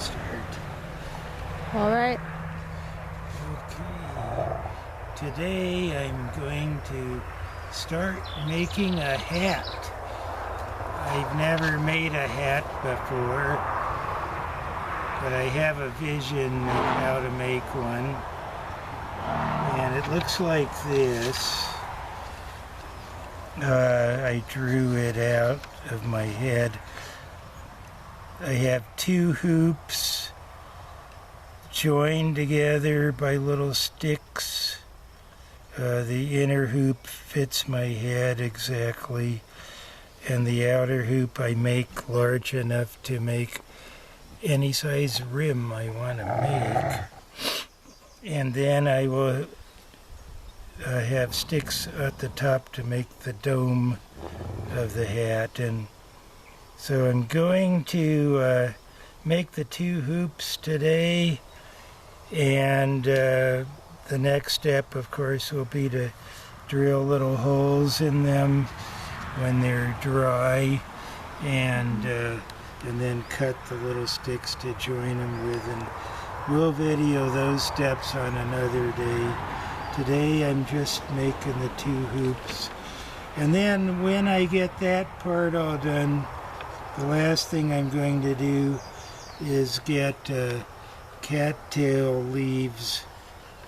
start. All right. Okay. Today I'm going to start making a hat. I've never made a hat before, but I have a vision of how to make one. And it looks like this. I drew it out of my head. I have two hoops joined together by little sticks. The inner hoop fits my head exactly, and the outer hoop I make large enough to make any size rim I want to make. And then I will have sticks at the top to make the dome of the hat. And so I'm going to make the two hoops today, and the next step, of course, will be to drill little holes in them when they're dry, and then cut the little sticks to join them with. And we'll video those steps on another day. Today I'm just making the two hoops, and then when I get that part all done, the last thing I'm going to do is get cattail leaves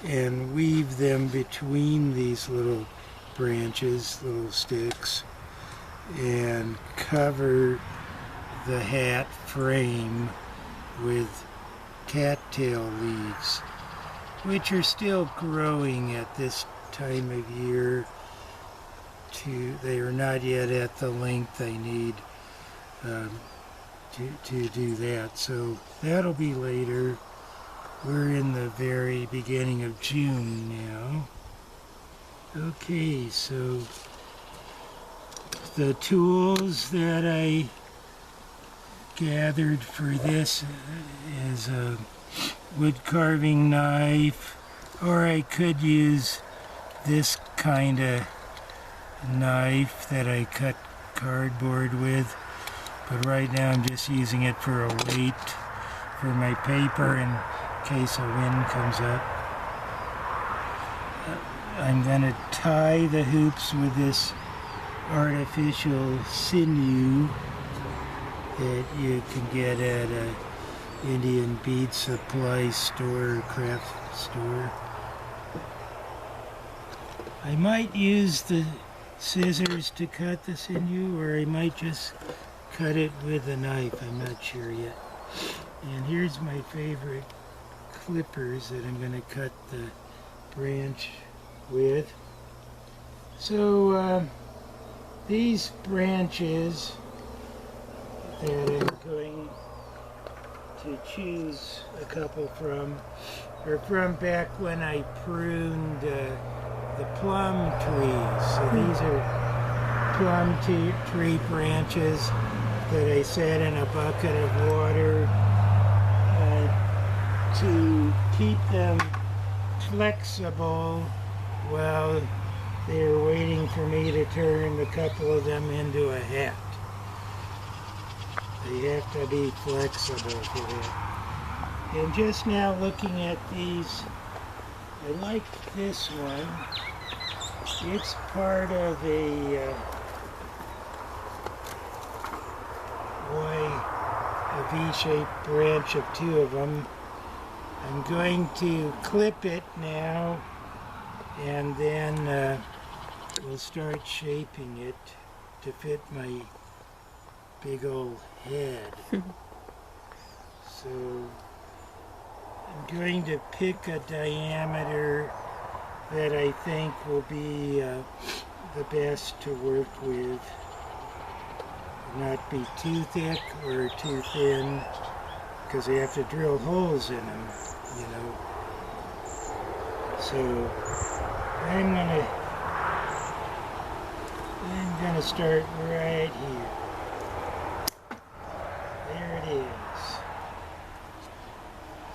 and weave them between these little branches, little sticks, and cover the hat frame with cattail leaves, which are still growing at this time of year. They are not yet at the length I need to do that, so that'll be later. We're in the very beginning of June now. Okay, so the tools that I gathered for this is a wood carving knife, or I could use this kind of knife that I cut cardboard with, but right now I'm just using it for a weight for my paper in case a wind comes up. I'm going to tie the hoops with this artificial sinew that you can get at a Indian bead supply store or craft store. I might use the scissors to cut the sinew, or I might just cut it with a knife. I'm not sure yet. And here's my favorite clippers that I'm going to cut the branch with. So these branches that I'm going to choose a couple from are from back when I pruned the plum trees. So these are plum tree branches that I set in a bucket of water to keep them flexible while they're waiting for me to turn a couple of them into a hat. They have to be flexible for that. And just now looking at these, I like this one. It's part of a V-shaped branch of two of them. I'm going to clip it now, and then we'll start shaping it to fit my big old head. So I'm going to pick a diameter that I think will be the best to work with. Not be too thick or too thin, because you have to drill holes in them, you know. So I'm gonna start right here. There it is.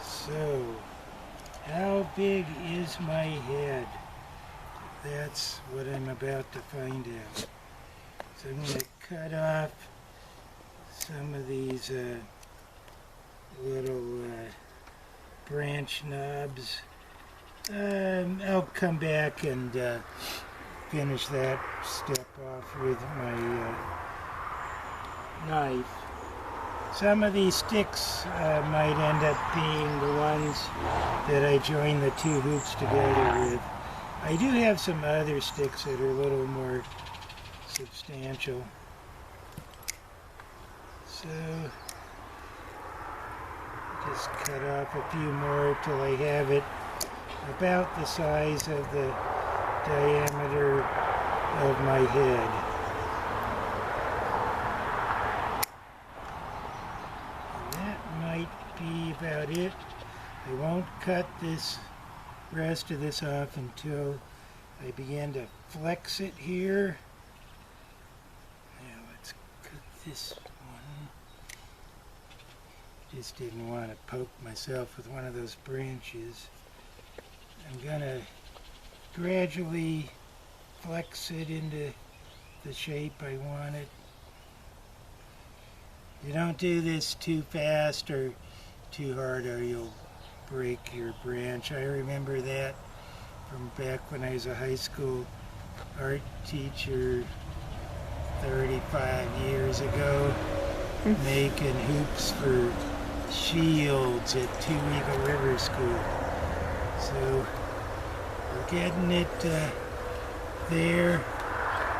So how big is my head? That's what I'm about to find out. So I'm going to cut off some of these little branch knobs. I'll come back and finish that step off with my knife. Some of these sticks might end up being the ones that I join the two hoops together with. I do have some other sticks that are a little more substantial. So just cut off a few more till I have it about the size of the diameter of my head. And that might be about it. I won't cut this rest of this off until I begin to flex it here. Now let's cut this one. Just didn't want to poke myself with one of those branches. I'm gonna gradually flex it into the shape I want it. You don't do this too fast or too hard or you'll break your branch. I remember that from back when I was a high school art teacher 35 years ago, making hoops for shields at Two Eagle River School. So we're getting it there.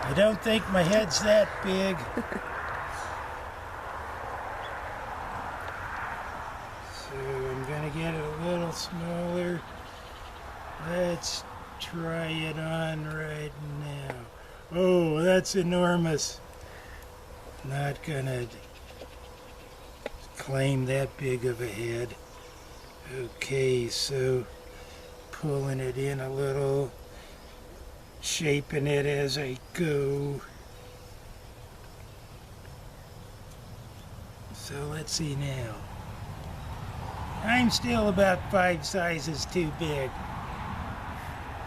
I don't think my head's that big. So I'm gonna get it a little smaller. Let's try it on right now. Oh, that's enormous. Not gonna claim that big of a head. Okay, so pulling it in a little, shaping it as I go. So let's see now. I'm still about 5 sizes too big.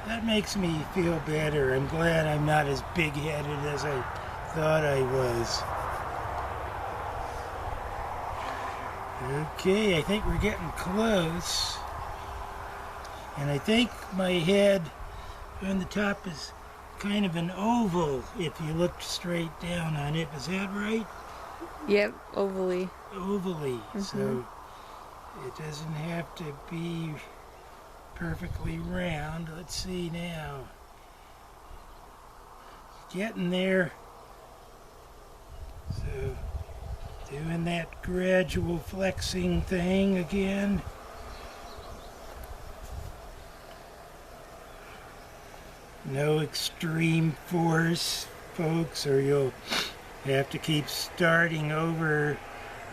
That makes me feel better. I'm glad I'm not as big-headed as I thought I was. Okay, I think we're getting close. And I think my head on the top is kind of an oval if you looked straight down on it. Is that right? Yep, ovally. Ovally. So it doesn't have to be perfectly round. Let's see now. Getting there. So doing that gradual flexing thing again. No extreme force, folks, or you'll have to keep starting over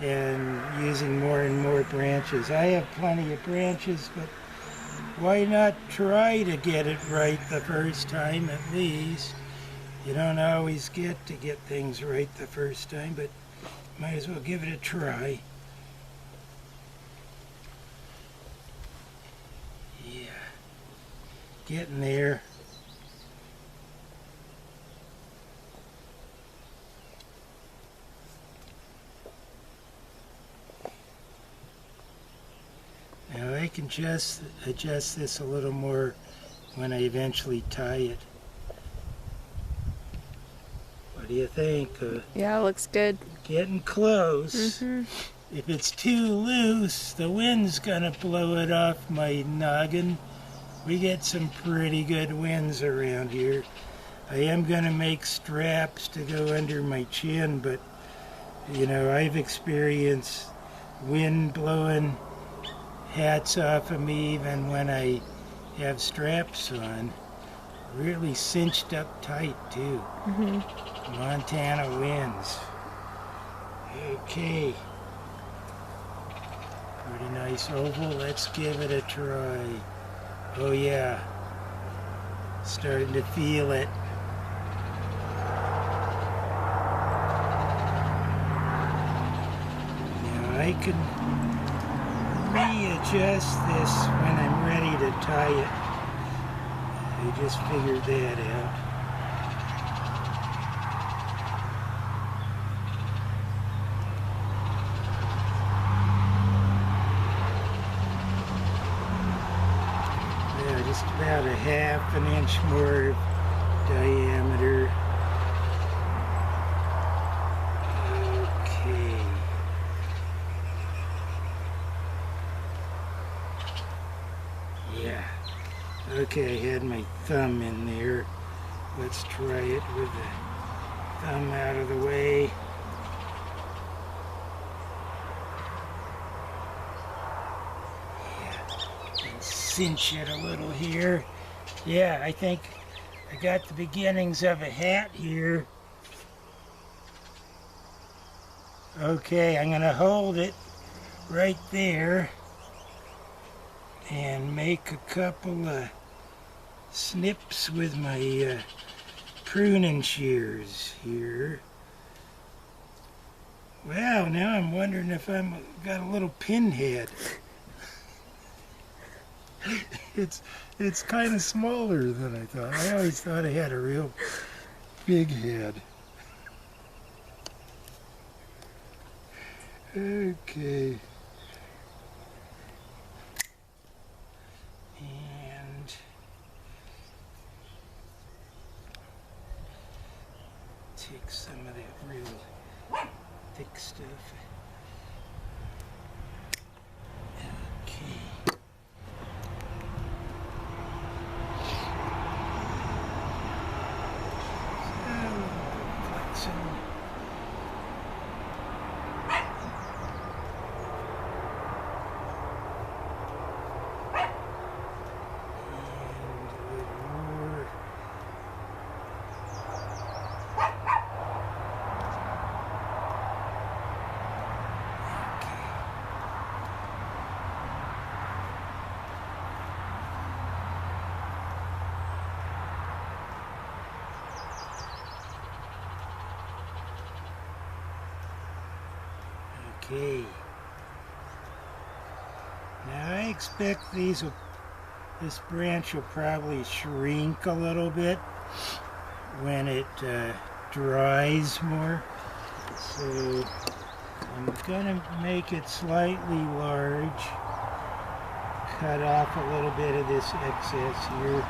and using more and more branches. I have plenty of branches, but why not try to get it right the first time at least? You don't always get things right the first time, but might as well give it a try. Yeah, getting there. Now I can just adjust this a little more when I eventually tie it. What do you think? Yeah, looks good. Getting close. If it's too loose, the wind's gonna blow it off my noggin. We get some pretty good winds around here. I am gonna make straps to go under my chin, but you know, I've experienced wind blowing hats off of me even when I have straps on. Really cinched up tight too. Montana winds. Okay. Pretty nice oval. Let's give it a try. Oh yeah. Starting to feel it. Now I can readjust this when I'm ready to tie it. I just figured that out. just about a half an inch more diameter. Okay. Yeah. Okay, I had my thumb in there. Let's try it with the thumb out of the way. Cinch it a little here. Yeah, I think I got the beginnings of a hat here. Okay, I'm going to hold it right there and make a couple of snips with my pruning shears here. Wow, now I'm wondering if I've got a little pinhead. It's kind of smaller than I thought. I always thought I had a real big head. Okay. And take some of that real thick stuff. Okay. Okay. Now I expect this branch will probably shrink a little bit when it dries more. So I'm gonna make it slightly large. Cut off a little bit of this excess here.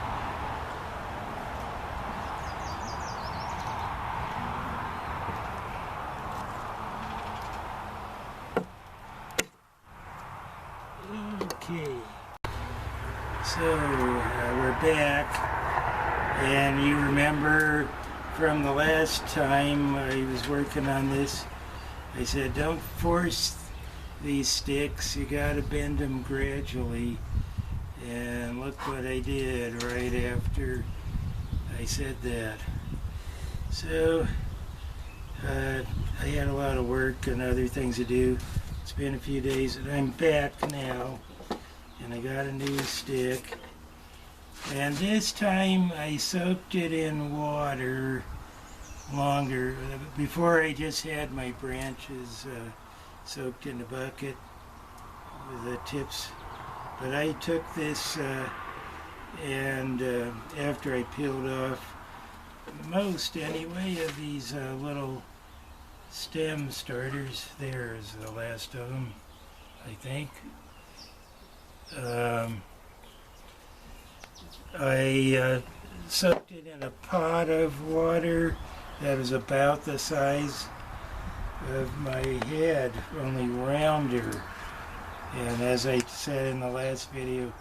Okay, so we're back, and you remember from the last time I was working on this, I said don't force these sticks, you gotta bend them gradually, and look what I did right after I said that. So I had a lot of work and other things to do. It's been a few days and I'm back now, and I got a new stick, and this time I soaked it in water longer. Before I just had my branches soaked in the bucket with the tips, but I took this and after I peeled off most anyway of these little stem starters, there's the last of them, I think. I soaked it in a pot of water that was about the size of my head, only rounder. And as I said in the last video,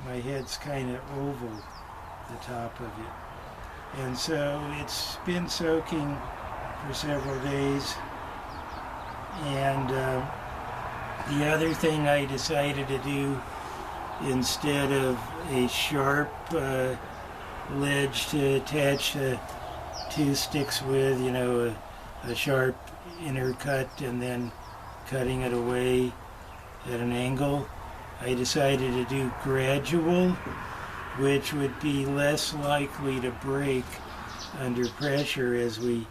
my head's kind of oval, the top of it. And so it's been soaking for several days. And the other thing I decided to do, instead of a sharp ledge to attach the two sticks with, you know, a sharp inner cut and then cutting it away at an angle, I decided to do gradual, which would be less likely to break under pressure as we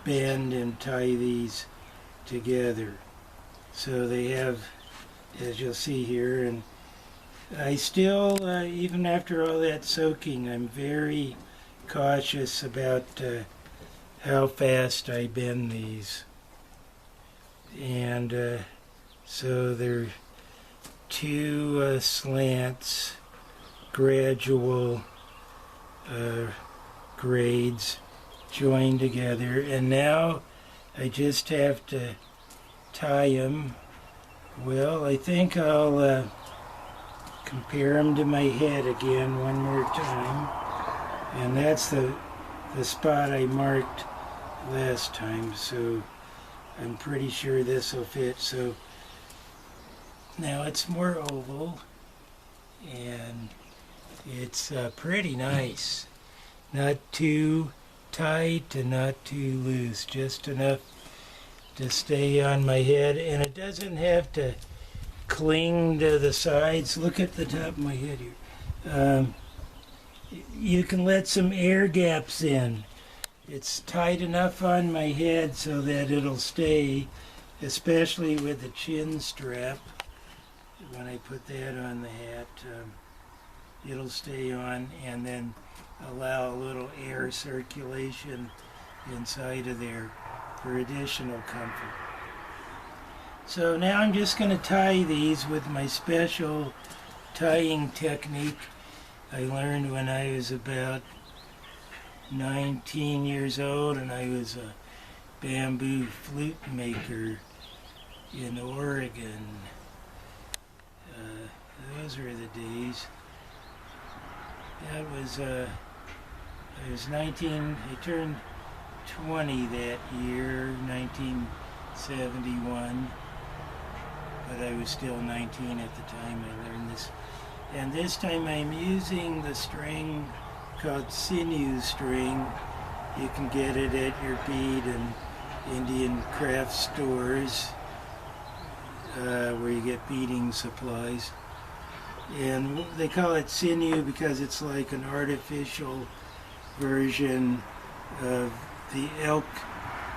bend and tie these together. So they have, as you'll see here, and I still, even after all that soaking, I'm very cautious about how fast I bend these. And so they're two slants gradual grades joined together, and now I just have to tie them. Well, I think I'll compare them to my head again one more time, and that's the spot I marked last time, so I'm pretty sure this will fit. So now it's more oval, and it's pretty nice. Not too tight and not too loose, just enough to stay on my head, and it doesn't have to cling to the sides. Look at the top of my head here. You can let some air gaps in. It's tight enough on my head so that it'll stay, especially with the chin strap. When I put that on the hat, it'll stay on, and then allow a little air circulation inside of there for additional comfort. So now I'm just going to tie these with my special tying technique I learned when I was about 19 years old, and I was a bamboo flute maker in Oregon. Those were the days. That was I turned 20 that year, 1971, but I was still 19 at the time I learned this. And this time I'm using the string called sinew string. You can get it at your bead and Indian craft stores where you get beading supplies. And they call it sinew because it's like an artificial version of the elk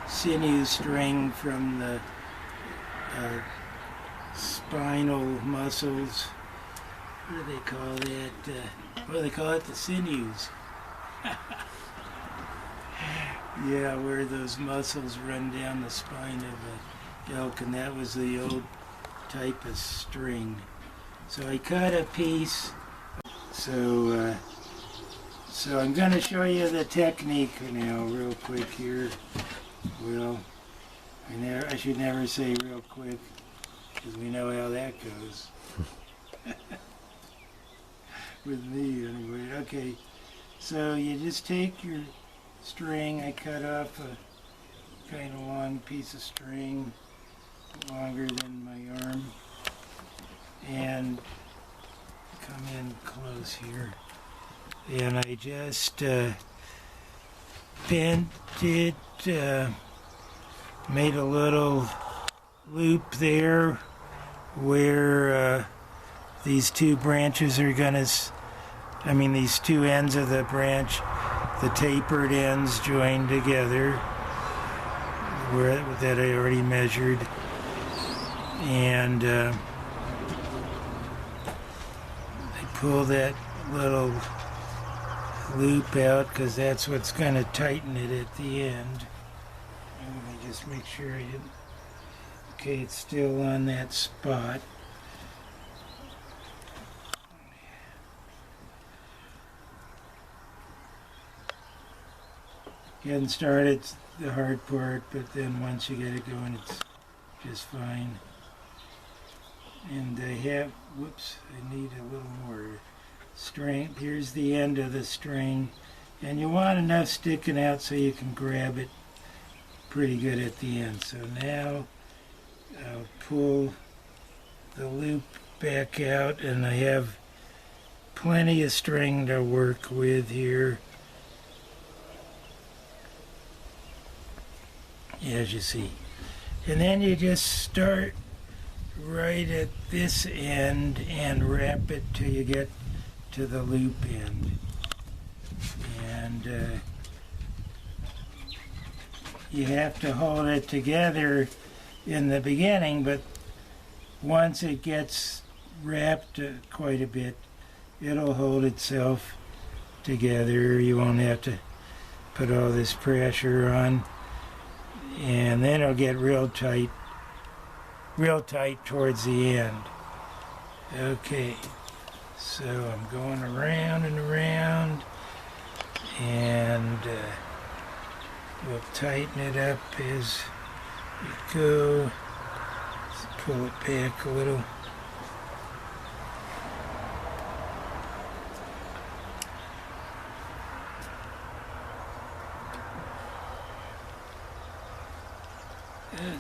sinew string from the spinal muscles. What do they call that? Well, they call it the sinews. Yeah, where those muscles run down the spine of an elk, and that was the old type of string. So I cut a piece. So I'm going to show you the technique now real quick here. Well, I should never say real quick, because we know how that goes. With me anyway. Okay, so you just take your string. I cut off a kind of long piece of string, longer than my arm, and come in close here. And I just bent it, made a little loop there where these two branches are gonna, these two ends of the branch, the tapered ends joined together, that I already measured. And I pull that little loop out because that's what's going to tighten it at the end. And let me just make sure okay, it's still on that spot. Getting started, it's the hard part, but then once you get it going, it's just fine. And I have, whoops, I need a little more string. Here's the end of the string, and you want enough sticking out so you can grab it pretty good at the end. So now I'll pull the loop back out, and I have plenty of string to work with here, as you see. And then you just start right at this end and wrap it till you get to the loop end. And you have to hold it together in the beginning, but once it gets wrapped quite a bit, it'll hold itself together. You won't have to put all this pressure on, and then it'll get real tight towards the end. Okay, So I'm going around and around, and we'll tighten it up as we go. Let's pull it back a little.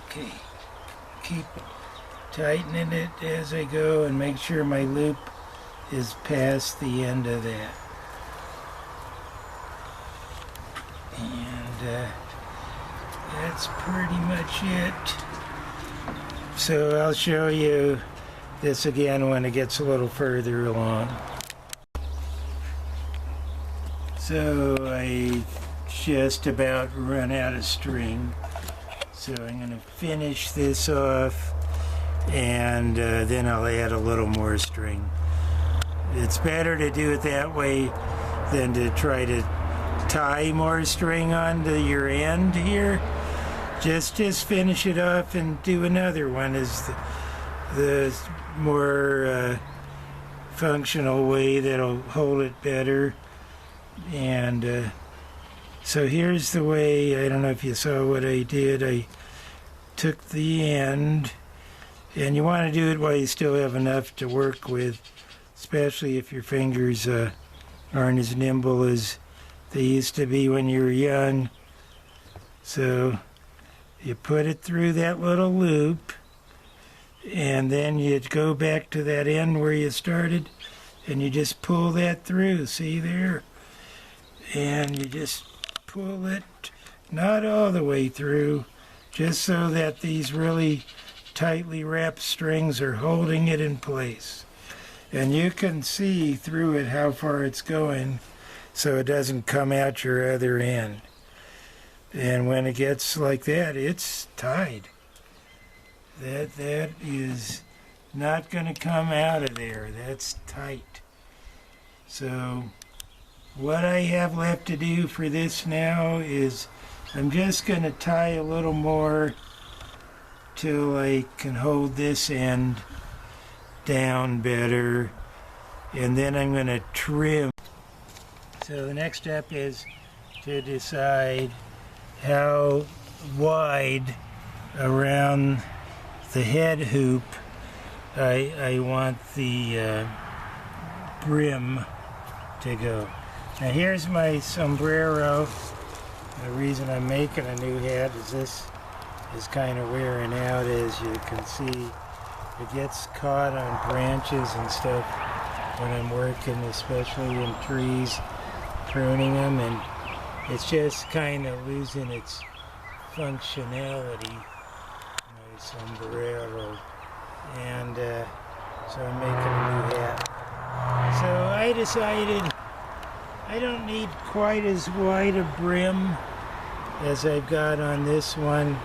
Okay, keep tightening it as I go and make sure my loop is past the end of that. And that's pretty much it. So I'll show you this again when it gets a little further along. So I just about run out of string. So I'm going to finish this off, and then I'll add a little more string. It's better to do it that way than to try to tie more string onto your end here. Just finish it off and do another one is the more functional way that'll hold it better. And so here's the way. I don't know if you saw what I did. I took the end, and you want to do it while you still have enough to work with, especially if your fingers aren't as nimble as they used to be when you were young. So you put it through that little loop, and then you go back to that end where you started, and you just pull that through. See there? And you just pull it, not all the way through, just so that these really tightly wrapped strings are holding it in place. And you can see through it how far it's going, so it doesn't come out your other end. And when it gets like that, it's tied. That is not going to come out of there. That's tight. So what I have left to do for this now is I'm just going to tie a little more till I can hold this end down better, and then I'm going to trim. So the next step is to decide how wide around the head hoop I want the brim to go. Now here's my sombrero. The reason I'm making a new hat is this is kind of wearing out, as you can see. It gets caught on branches and stuff when I'm working, especially in trees, pruning them, and it's just kind of losing its functionality, my sombrero. And so I'm making a new hat. So I decided I don't need quite as wide a brim as I've got on this one.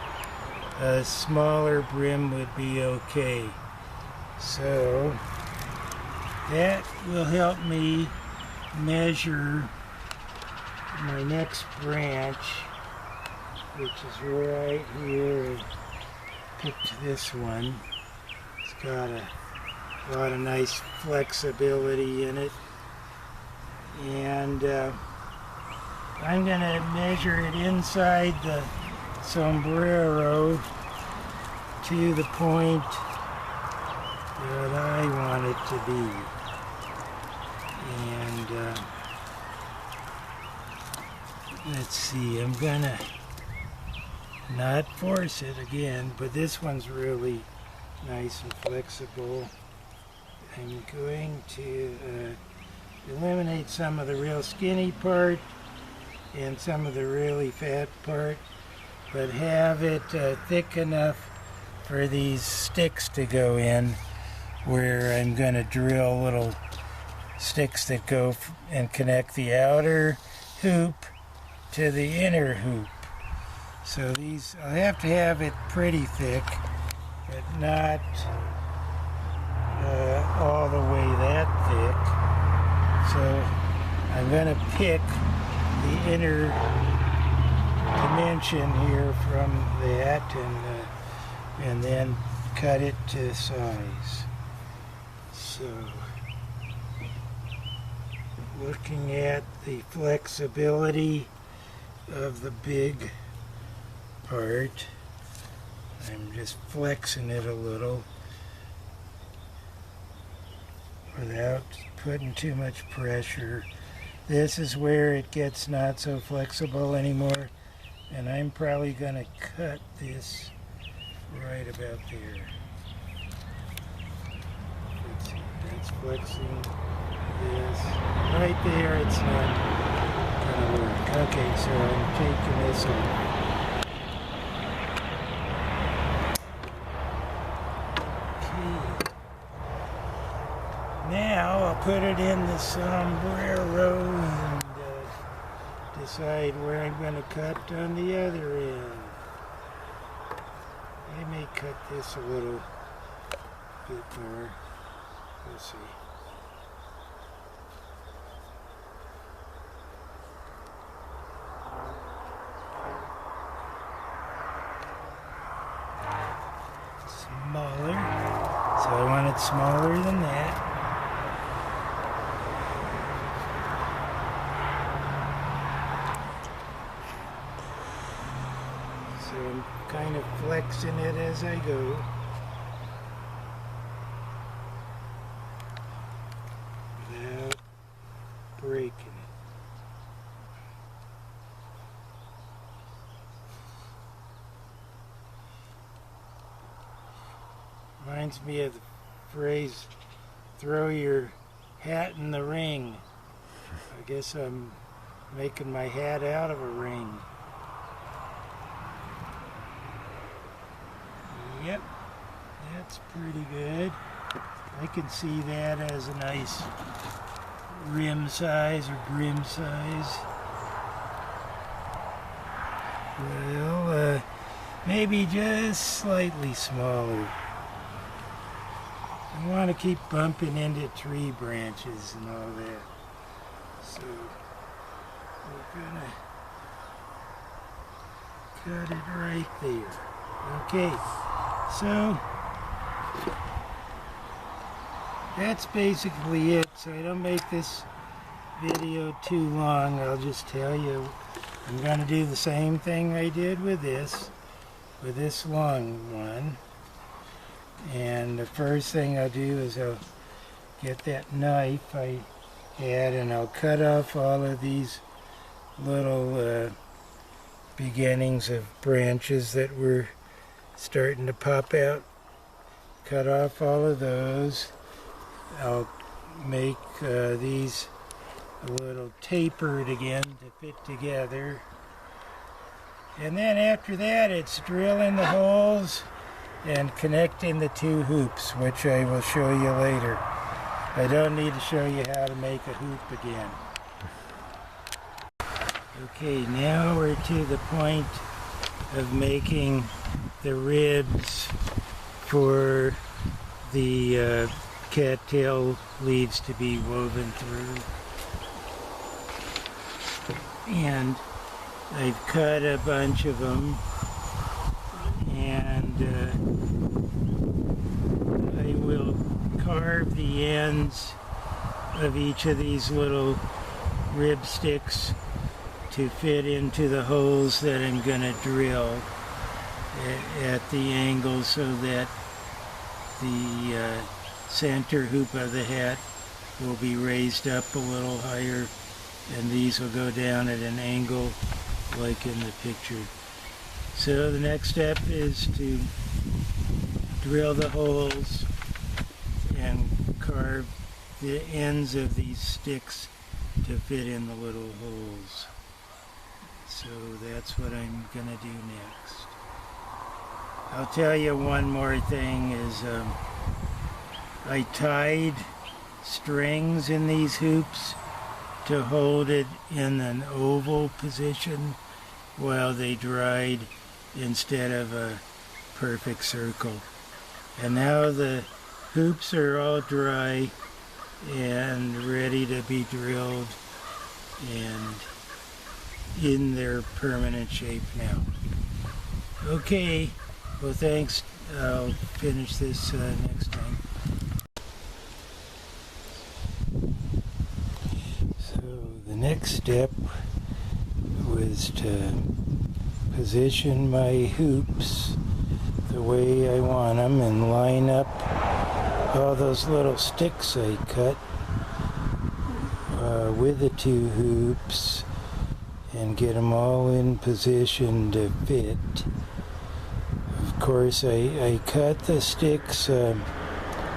A smaller brim would be okay. So that will help me measure my next branch, which is right here. I picked this one. It's got a lot of nice flexibility in it. And I'm going to measure it inside the sombrero to the point that I want it to be. And let's see, I'm going to not force it again, but this one's really nice and flexible. I'm going to eliminate some of the real skinny part and some of the really fat part, but have it thick enough for these sticks to go in, where I'm going to drill little sticks that go and connect the outer hoop to the inner hoop. So these, I'll have to have it pretty thick, but not all the way that thick. So I'm going to pick the inner dimension here from that and then cut it to size. So looking at the flexibility of the big part. I'm just flexing it a little without putting too much pressure. This is where it gets not so flexible anymore, and I'm probably going to cut this right about there. That's flexing this. Right there, it's not going to work. Okay, so I'm taking this off. Now I'll put it in the sombrero and decide where I'm going to cut on the other end. I may cut this a little bit more. We'll see. Smaller. So I want it smaller than that. So I'm kind of flexing it as I go. Without breaking it. Reminds me of the phrase, throw your hat in the ring. I guess I'm making my hat out of a ring. Yep, that's pretty good. I can see that as a nice rim size or brim size. Well, maybe just slightly smaller. I want to keep bumping into tree branches and all that. So we're gonna cut it right there. Okay, so that's basically it. So I don't make this video too long. I'll just tell you I'm gonna do the same thing I did with this long one. And the first thing I'll do is I'll get that knife I had and I'll cut off all of these little beginnings of branches that were starting to pop out. Cut off all of those. I'll make these a little tapered again to fit together. And then after that it's drilling the holes and connecting the two hoops, which I will show you later. I don't need to show you how to make a hoop again. Okay, now we're to the point of making the ribs for the cattail leaves to be woven through. And I've cut a bunch of them, and I will carve the ends of each of these little rib sticks to fit into the holes that I'm going to drill at the angle so that the center hoop of the hat will be raised up a little higher, and these will go down at an angle like in the picture. So the next step is to drill the holes and carve the ends of these sticks to fit in the little holes. So that's what I'm gonna do next. I'll tell you one more thing is I tied strings in these hoops to hold it in an oval position while they dried instead of a perfect circle. And now the hoops are all dry and ready to be drilled and in their permanent shape now. Okay, well thanks. I'll finish this next time. So next step was to position my hoops the way I want them and line up all those little sticks I cut with the two hoops and get them all in position to fit. Of course, I cut the sticks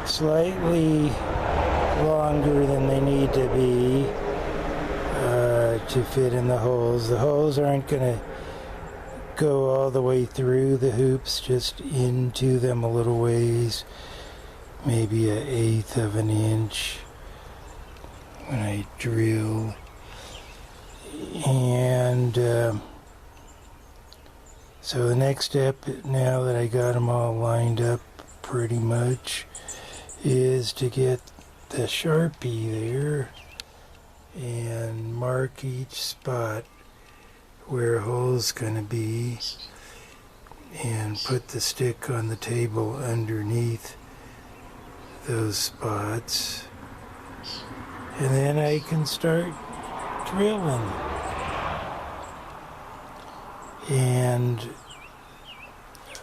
slightly longer than they need to be to fit in the holes. The holes aren't going to go all the way through the hoops, just into them a little ways, maybe 1/8 of an inch when I drill. And so the next step, now that I got them all lined up pretty much, is to get the Sharpie there and mark each spot where a hole's going to be and put the stick on the table underneath those spots. And then I can start drilling. And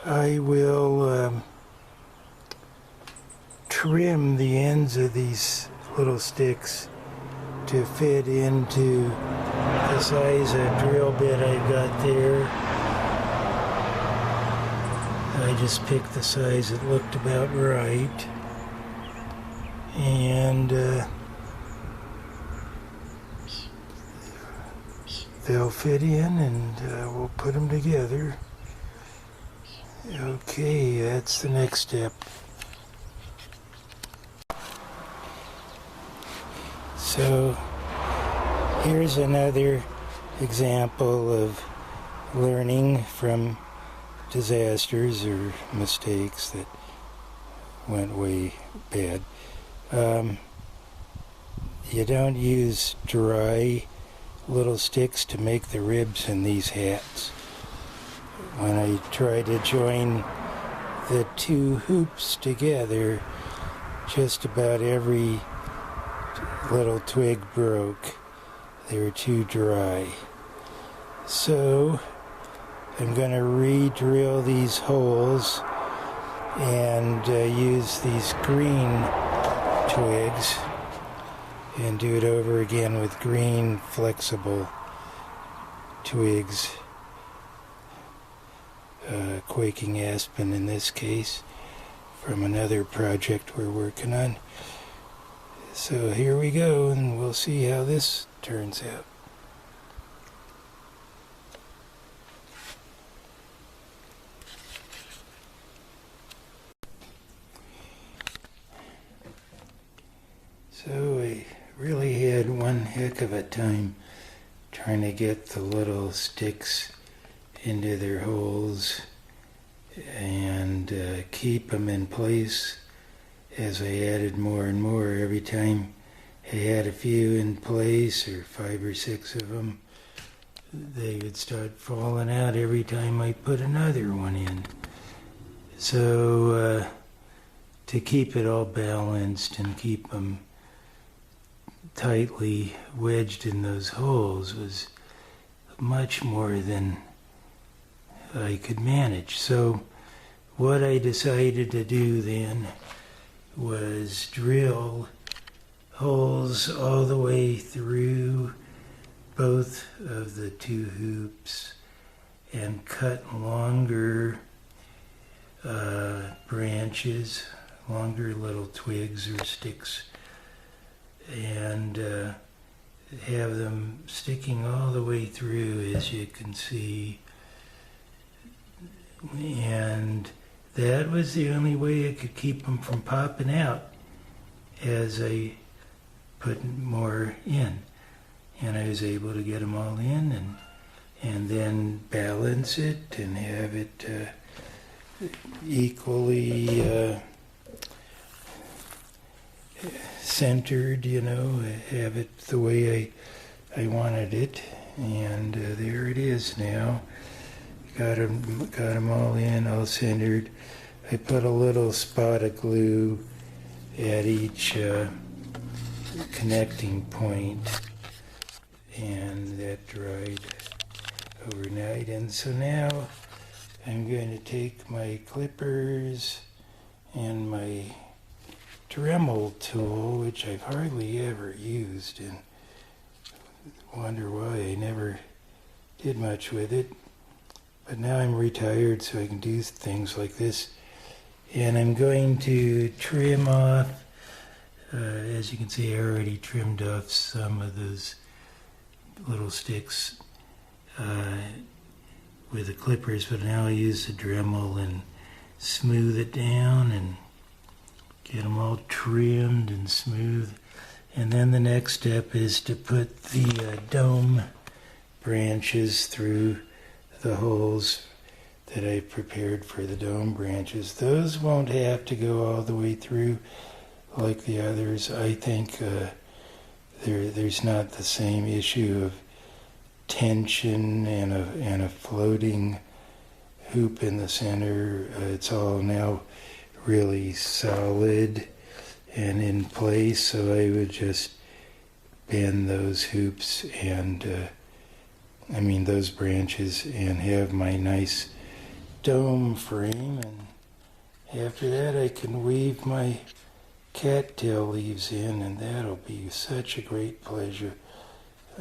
I will trim the ends of these little sticks to fit into the size of drill bit I've got there. I just picked the size that looked about right. And they'll fit in, and we'll put them together. Okay, that's the next step. So here's another example of learning from disasters or mistakes that went way bad. You don't use dry little sticks to make the ribs in these hats. When I tried to join the two hoops together, just about every little twig broke. They were too dry. So I'm going to re-drill these holes and use these green twigs and do it over again with green flexible twigs, quaking aspen in this case, from another project we're working on. So here we go, and we'll see how this turns out. So I really had one heck of a time trying to get the little sticks into their holes and keep them in place as I added more and more. Every time I had a few in place, or 5 or 6 of them, they would start falling out every time I put another one in. So to keep it all balanced and keep them tightly wedged in those holes was much more than I could manage. So what I decided to do then was drill holes all the way through both of the two hoops and cut longer branches, longer little twigs or sticks, and have them sticking all the way through, as you can see. And that was the only way I could keep them from popping out as I put more in. And I was able to get them all in and then balance it and have it equally centered, you know, have it the way I wanted it. And there it is now. Got them all in, all centered. I put a little spot of glue at each connecting point, and that dried overnight. And so now I'm going to take my clippers and my Dremel tool, which I've hardly ever used, and wonder why I never did much with it. But now I'm retired, so I can do things like this. And I'm going to trim off, as you can see, I already trimmed off some of those little sticks with the clippers, but now I use the Dremel and smooth it down and get them all trimmed and smooth. And then the next step is to put the dome branches through the holes that I prepared for the dome branches. Those won't have to go all the way through like the others. I think there's not the same issue of tension and a floating hoop in the center. It's all now really solid and in place, so I would just bend those hoops and those branches, and have my nice dome frame. And after that I can weave my cattail leaves in, and that'll be such a great pleasure,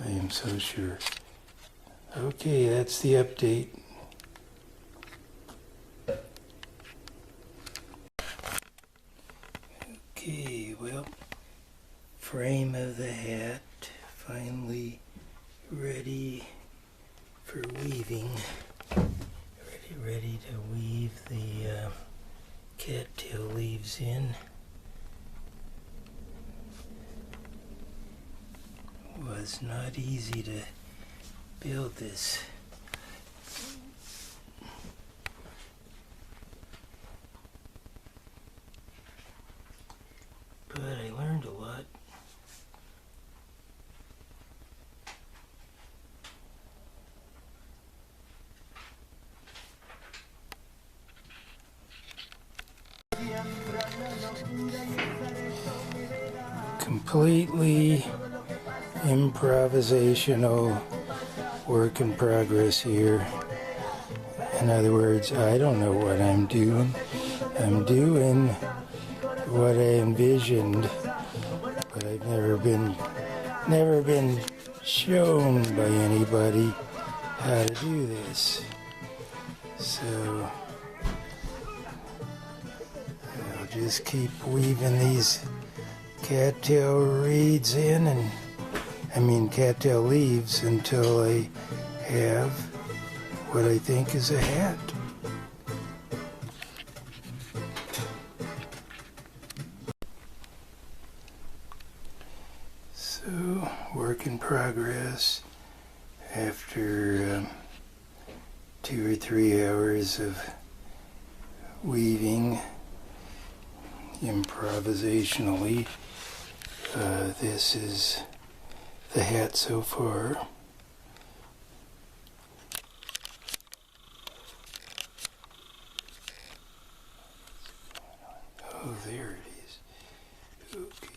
I am so sure. Okay, that's the update. Okay, well, frame of the hat finally ready for weaving. Ready to weave the cattail leaves in. Was not easy to build this. But I learned a lot. Completely improvisational work in progress here. In other words, I don't know what I'm doing. I'm doing what I envisioned, but I've never been shown by anybody how to do this. So I'll just keep weaving these cattail reeds in, cattail leaves, until I have what I think is a hat. So, work in progress after 2 or 3 hours of weaving improvisationally. This is the hat so far. Oh, there it is. Okay.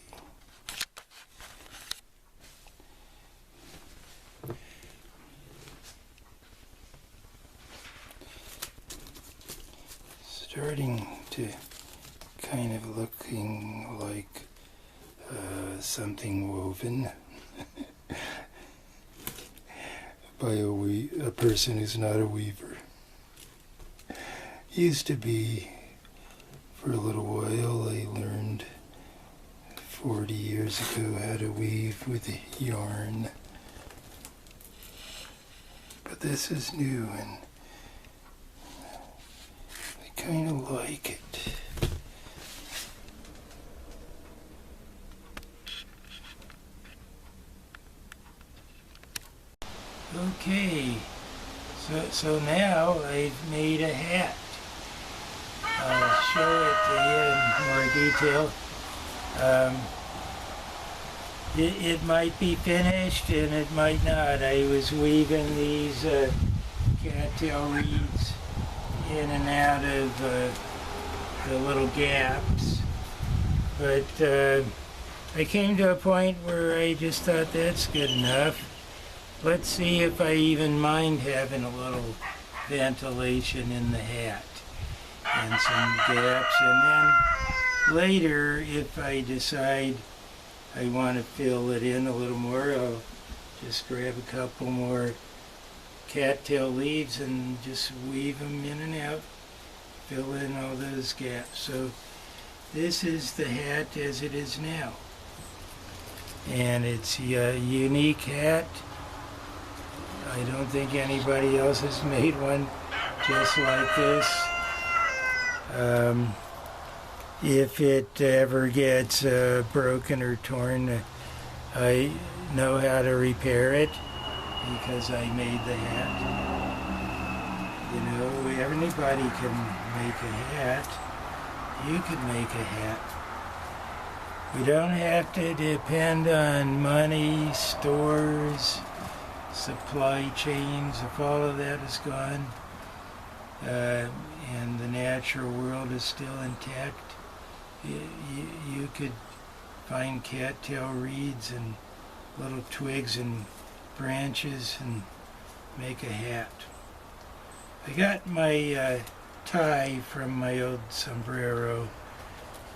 Starting to kind of looking like something woven by a person who's not a weaver. Used to be. For a little while I learned 40 years ago how to weave with yarn. But this is new, and I kind of like it. Okay, so now I've made a hat. I'll show it to you in more detail. It might be finished and it might not. I was weaving these cattail reeds in and out of the little gaps. But I came to a point where I just thought that's good enough. let's see if I even mind having a little ventilation in the hat and some gaps. And then later, if I decide I want to fill it in a little more, I'll just grab a couple more cattail leaves and just weave them in and out, fill in all those gaps. So this is the hat as it is now. And it's a unique hat. I don't think anybody else has made one just like this. If it ever gets broken or torn, I know how to repair it because I made the hat. You know, anybody can make a hat. You can make a hat. We don't have to depend on money, stores, supply chains. If all of that is gone and the natural world is still intact, you could find cattail reeds and little twigs and branches and make a hat. I got my tie from my old sombrero,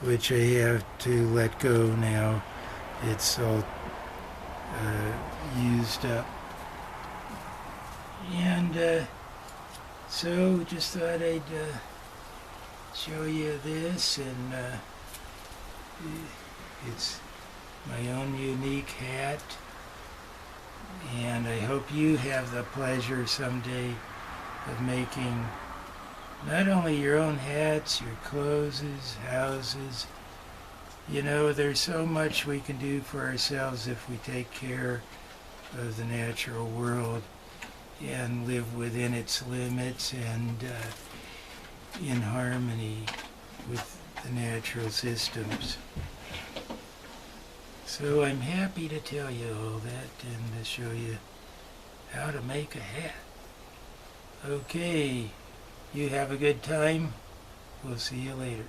which I have to let go now. It's all used up. And so just thought I'd show you this, and it's my own unique hat, and I hope you have the pleasure someday of making not only your own hats, your clothes, houses. You know, there's so much we can do for ourselves if we take care of the natural world and live within its limits and in harmony with the natural systems. So I'm happy to tell you all that and to show you how to make a hat. Okay, you have a good time. We'll see you later.